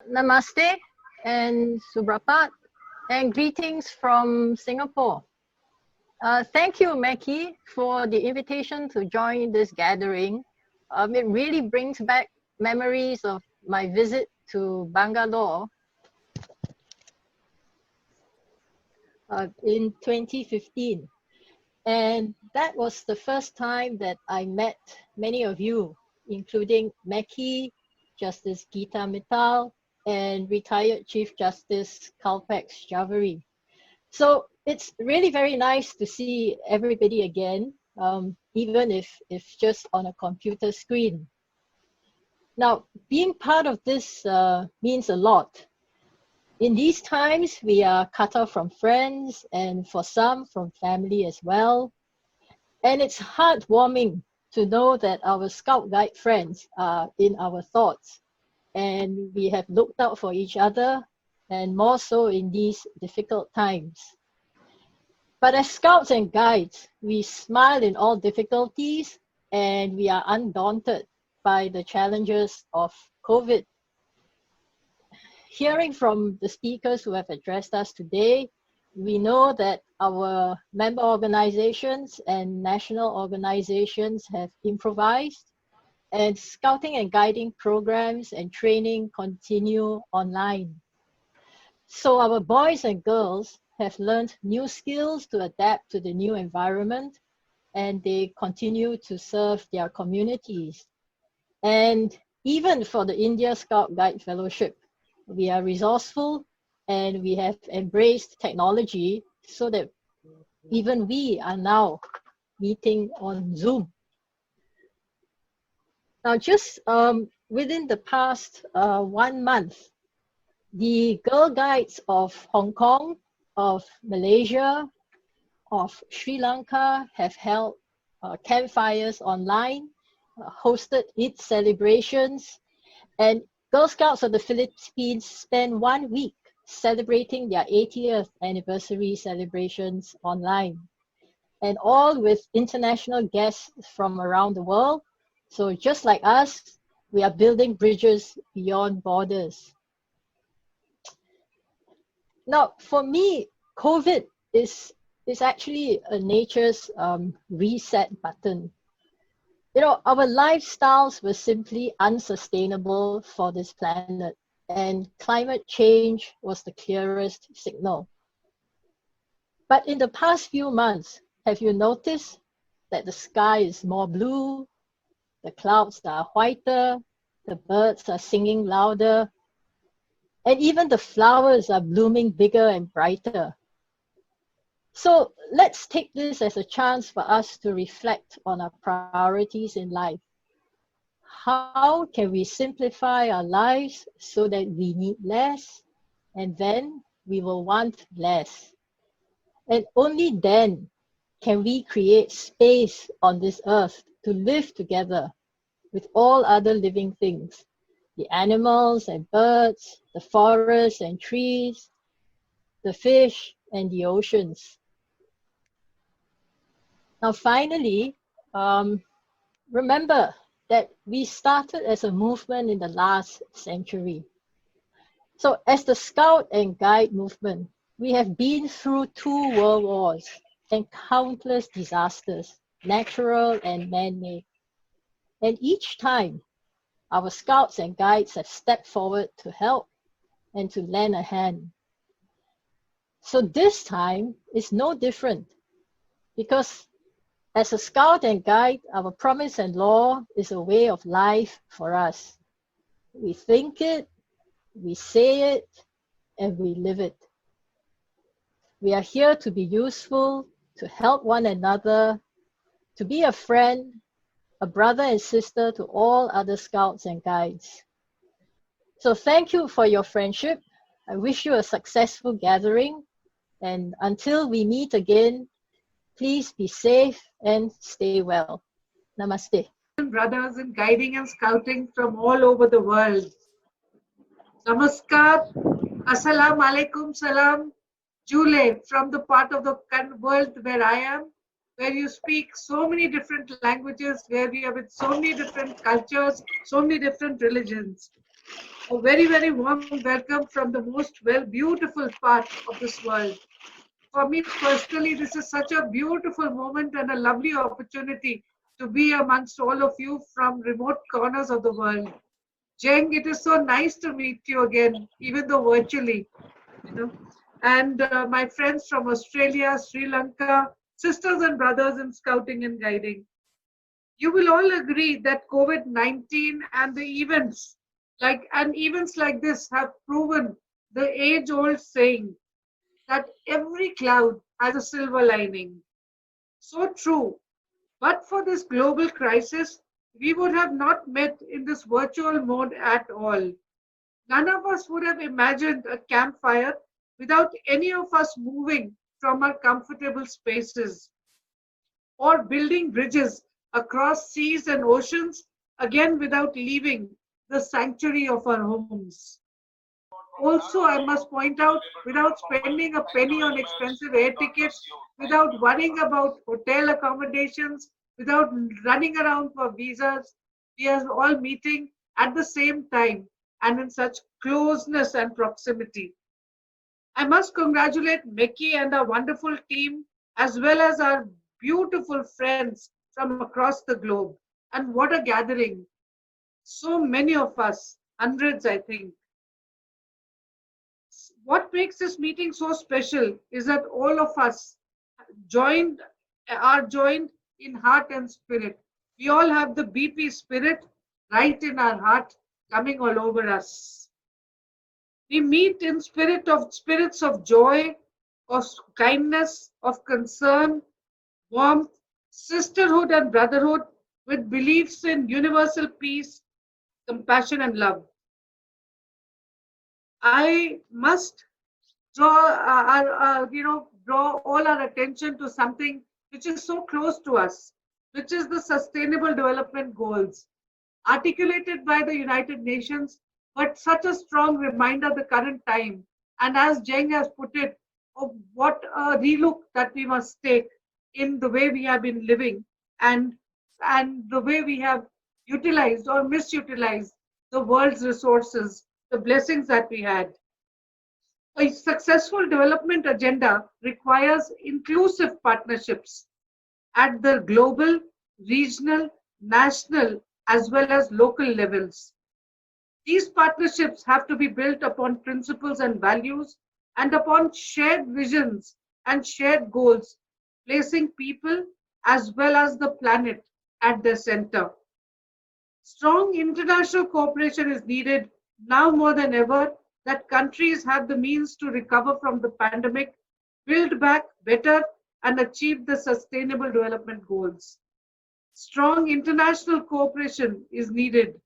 Namaste and Subrapat and greetings from Singapore. Thank you, Mackie, for the invitation to join this gathering. It really brings back memories of my visit to Bangalore in 2015. And that was the first time that I met many of you, including Mackie, Justice Gita Mittal, and retired Chief Justice Kalpex Javeri. So it's really very nice to see everybody again, even if just on a computer screen. Now, being part of this means a lot. In these times, we are cut off from friends and for some from family as well. And it's heartwarming to know that our Scout Guide friends are in our thoughts and we have looked out for each other, and more so in these difficult times. But as Scouts and Guides, we smile in all difficulties and we are undaunted by the challenges of COVID. Hearing from the speakers who have addressed us today, we know that our member organizations and national organizations have improvised, and scouting and guiding programs and training continue online. So our boys and girls have learned new skills to adapt to the new environment, and they continue to serve their communities. And even for the India Scout Guide Fellowship, we are resourceful and we have embraced technology so that even we are now meeting on Zoom. Now, just within the past 1 month, the Girl Guides of Hong Kong, of Malaysia, of Sri Lanka have held campfires online, hosted Eid celebrations, and Girl Scouts of the Philippines spent 1 week celebrating their 80th anniversary celebrations online, and all with international guests from around the world. So just like us, we are building bridges beyond borders. Now, for me, COVID is actually a nature's reset button. You know, our lifestyles were simply unsustainable for this planet, and climate change was the clearest signal. But in the past few months, have you noticed that the sky is more blue, the clouds are whiter, the birds are singing louder, and even the flowers are blooming bigger and brighter? So let's take this as a chance for us to reflect on our priorities in life. How can we simplify our lives so that we need less, and then we will want less? And only then can we create space on this earth to live together with all other living things, the animals and birds, the forests and trees, the fish and the oceans. Now, finally, remember that we started as a movement in the last century. So as the Scout and Guide movement, we have been through 2 world wars and countless disasters, natural and man-made. And each time, our Scouts and Guides have stepped forward to help and to lend a hand. So this time is no different, because as a Scout and Guide, our promise and law is a way of life for us. We think it, we say it, and we live it. We are here to be useful, to help one another, to be a friend, a brother and sister to all other Scouts and Guides. So thank you for your friendship. I wish you a successful gathering. And until we meet again, please be safe and stay well. Namaste. Brothers in guiding and scouting from all over the world. Namaskar, Assalamu alaikum, salam, Jule, from the part of the world where I am, where you speak so many different languages, where we are with so many different cultures, so many different religions. A very, very warm welcome from the most beautiful part of this world. For me personally, this is such a beautiful moment and a lovely opportunity to be amongst all of you from remote corners of the world. Jeng, it is so nice to meet you again, even though virtually, you know. And my friends from Australia, Sri Lanka, sisters and brothers in scouting and guiding. You will all agree that COVID-19 and the events like this have proven the age-old saying that every cloud has a silver lining. So true. But for this global crisis, we would have not met in this virtual mode at all. None of us would have imagined a campfire without any of us moving from our comfortable spaces, or building bridges across seas and oceans, again without leaving the sanctuary of our homes. Also, I must point out, without spending a penny on expensive air tickets, without worrying about hotel accommodations, without running around for visas, we are all meeting at the same time and in such closeness and proximity. I must congratulate Meki and our wonderful team, as well as our beautiful friends from across the globe. And what a gathering! So many of us, hundreds, I think. What makes this meeting so special is that all of us joined are joined in heart and spirit. We all have the BP spirit right in our heart, coming all over us. We meet in spirits of joy, of kindness, of concern, warmth, sisterhood and brotherhood, with beliefs in universal peace, compassion and love. I must draw all our attention to something which is so close to us, which is the Sustainable Development Goals, articulated by the United Nations, but such a strong reminder of the current time. And as Jeng has put it, of what a relook that we must take in the way we have been living, and the way we have utilized or misutilized the world's resources, the blessings that we had. A successful development agenda requires inclusive partnerships at the global, regional, national, as well as local levels. These partnerships have to be built upon principles and values and upon shared visions and shared goals, placing people as well as the planet at their center. Strong international cooperation is needed now more than ever, that countries have the means to recover from the pandemic, build back better, and achieve the sustainable development goals. Strong international cooperation is needed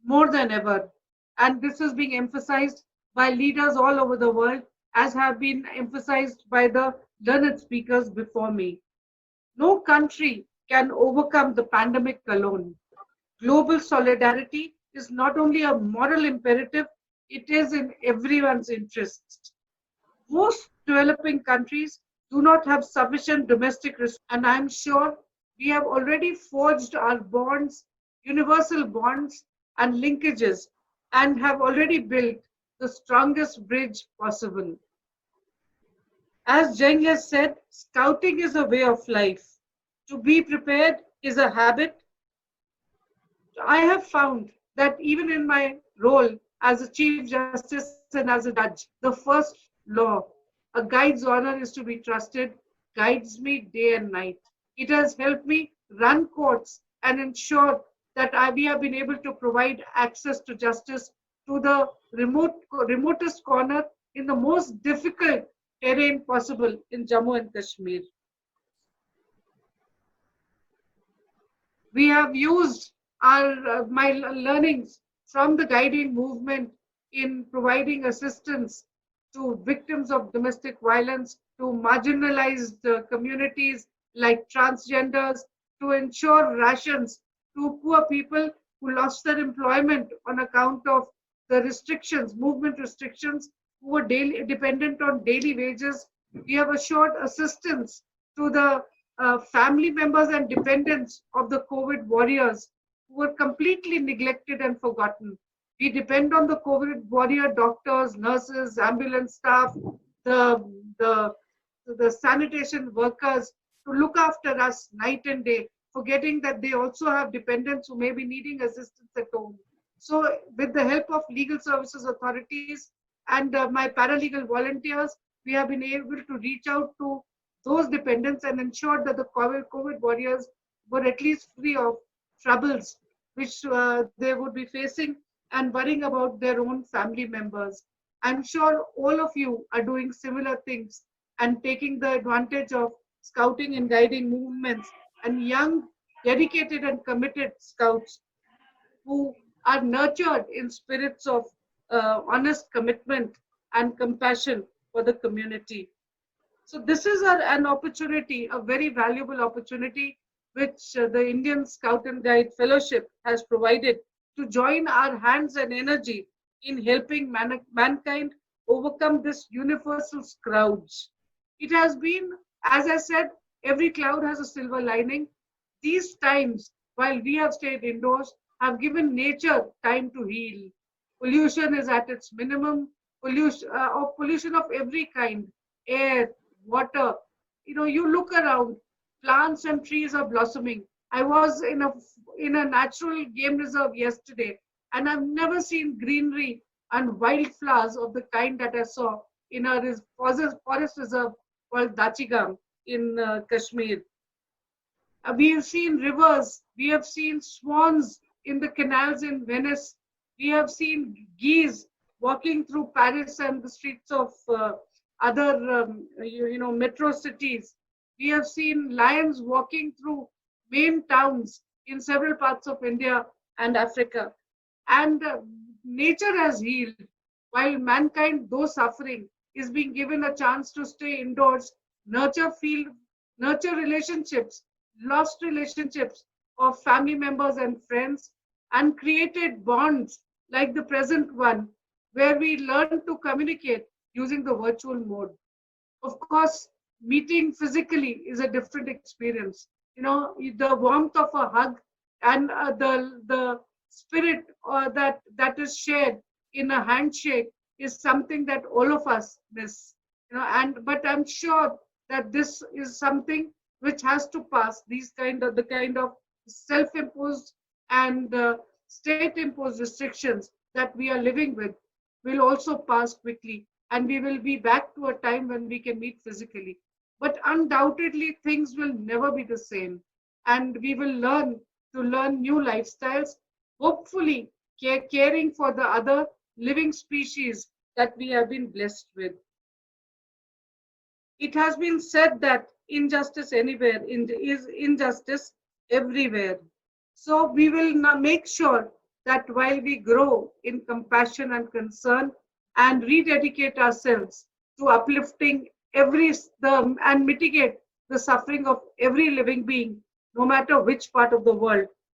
more than ever, and this is being emphasized by leaders all over the world, as have been emphasized by the learned speakers before me. No country can overcome the pandemic alone. Global solidarity is not only a moral imperative, it is in everyone's interest. Most developing countries do not have sufficient domestic resources, and I'm sure we have already forged our bonds, universal bonds and linkages, and have already built the strongest bridge possible. As Jeng has said, scouting is a way of life. To be prepared is a habit. I have found that even in my role as a Chief Justice and as a judge, the first law, a guide's honor is to be trusted, guides me day and night. It has helped me run courts and ensure that we have been able to provide access to justice to the remotest corner in the most difficult terrain possible in Jammu and Kashmir. We have used my learnings from the guiding movement in providing assistance to victims of domestic violence, to marginalized communities like transgenders, to ensure rations to poor people who lost their employment on account of the restrictions, movement restrictions, who were dependent on daily wages. We have assured assistance to the family members and dependents of the COVID warriors who were completely neglected and forgotten. We depend on the COVID warrior doctors, nurses, ambulance staff, the, the sanitation workers to look after us night and day, forgetting that they also have dependents who may be needing assistance at home. So with the help of legal services authorities and my paralegal volunteers, we have been able to reach out to those dependents and ensure that the COVID warriors were at least free of troubles which they would be facing and worrying about their own family members. I'm sure all of you are doing similar things and taking the advantage of scouting and guiding movements and young, dedicated and committed scouts who are nurtured in spirits of honest commitment and compassion for the community. So this is an opportunity, a very valuable opportunity, which the Indian Scout and Guide Fellowship has provided to join our hands and energy in helping mankind overcome this universal scourge. It has been, as I said, every cloud has a silver lining. These times, while we have stayed indoors, have given nature time to heal. Pollution is at its minimum. Pollution of every kind, air, water. You look around, plants and trees are blossoming. I was in a natural game reserve yesterday, and I've never seen greenery and wildflowers of the kind that I saw in a forest reserve called Dachigam in Kashmir. We have seen rivers, we have seen swans in the canals in Venice, we have seen geese walking through Paris and the streets of other metro cities. We have seen lions walking through main towns in several parts of India and Africa. And nature has healed, while mankind, though suffering, is being given a chance to stay indoors, nurture relationships, lost relationships of family members and friends, and created bonds like the present one, where we learn to communicate using the virtual mode. Of course, meeting physically is a different experience. The warmth of a hug and the spirit that is shared in a handshake is something that all of us miss. But I'm sure that this is something which has to pass. The kind of self-imposed and state-imposed restrictions that we are living with will also pass quickly, and we will be back to a time when we can meet physically. But undoubtedly, things will never be the same, and we will learn new lifestyles, hopefully caring for the other living species that we have been blessed with. It has been said that injustice anywhere is injustice everywhere. So we will now make sure that while we grow in compassion and concern and rededicate ourselves to uplifting and mitigate the suffering of every living being, no matter which part of the world